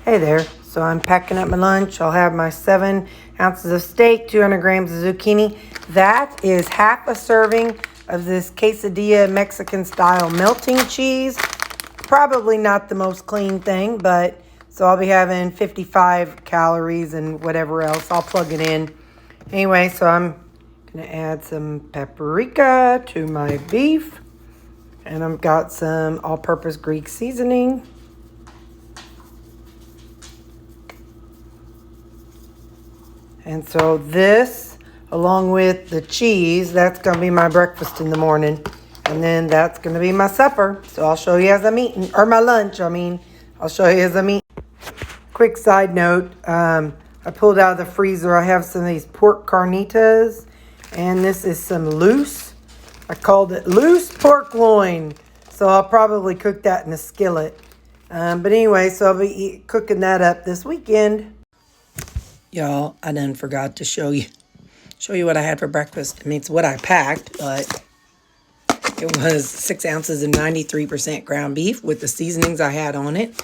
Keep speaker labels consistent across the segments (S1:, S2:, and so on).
S1: Hey there. So I'm packing up my lunch. I'll have my 7 ounces of steak, 200 grams of zucchini. That is half a serving of this quesadilla Mexican style melting cheese. Probably not the most clean thing, but so I'll be having 55 calories and whatever else. I'll plug it in. Anyway, so I'm going to add some paprika to my beef. And I've got some all-purpose Greek seasoning. And so this, along with the cheese, that's going to be my breakfast in the morning. And then that's going to be my supper. So I'll show you as I'm eating, or my lunch, I'll show you as I'm eating. Quick side note, I pulled out of the freezer. I have some of these pork carnitas. And this is some loose. I called it loose pork loin. So I'll probably cook that in a skillet. But anyway, so I'll be cooking that up this weekend. Y'all, I done forgot to show you what I had for breakfast. I mean, it's what I packed, but it was 6 ounces of 93% ground beef with the seasonings I had on it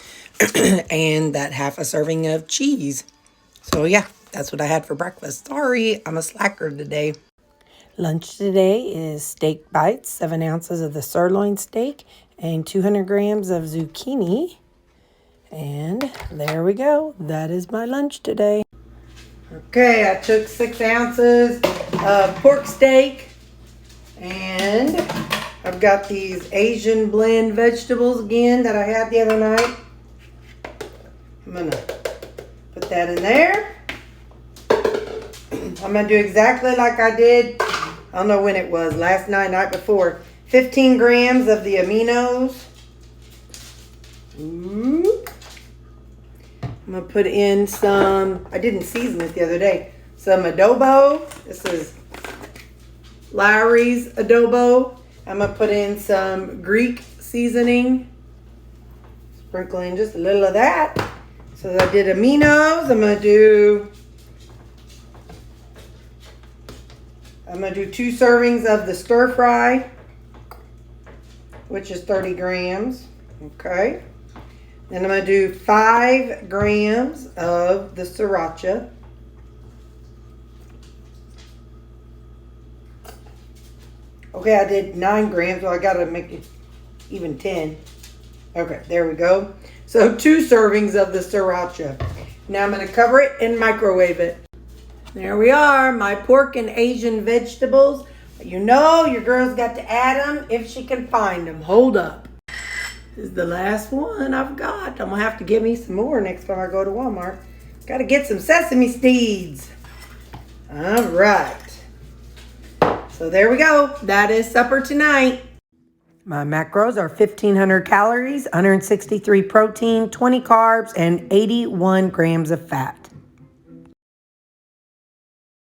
S1: and that half a serving of cheese. So yeah, that's what I had for breakfast. Sorry, I'm a slacker today. Lunch today is steak bites, 7 ounces of the sirloin steak and 200 grams of zucchini. And there we go. That is my lunch today. Okay, I took 6 ounces of pork steak and I've got these Asian blend vegetables again that I had the other night. I'm going to put that in there. I'm going to do exactly like I did, I don't know when it was, last night before. 15 grams of the aminos. Ooh. I'm going to put in some, I didn't season it the other day, some adobo. This is Lowry's adobo. I'm going to put in some Greek seasoning. Sprinkle in just a little of that. So I did aminos. I'm going to do 2 servings of the stir fry, which is 30 grams. Okay. Then I'm going to do 5 grams of the sriracha. Okay, I did 9 grams, so I got to make it even 10. Okay, there we go. So 2 servings of the sriracha. Now I'm going to cover it and microwave it. There we are, my pork and Asian vegetables. You know your girl's got to add them if she can find them. Hold up. This is the last one I've got. I'm going to have to get me some more next time I go to Walmart. Got to get some sesame seeds. All right. So there we go. That is supper tonight. My macros are 1,500 calories, 163 protein, 20 carbs, and 81 grams of fat.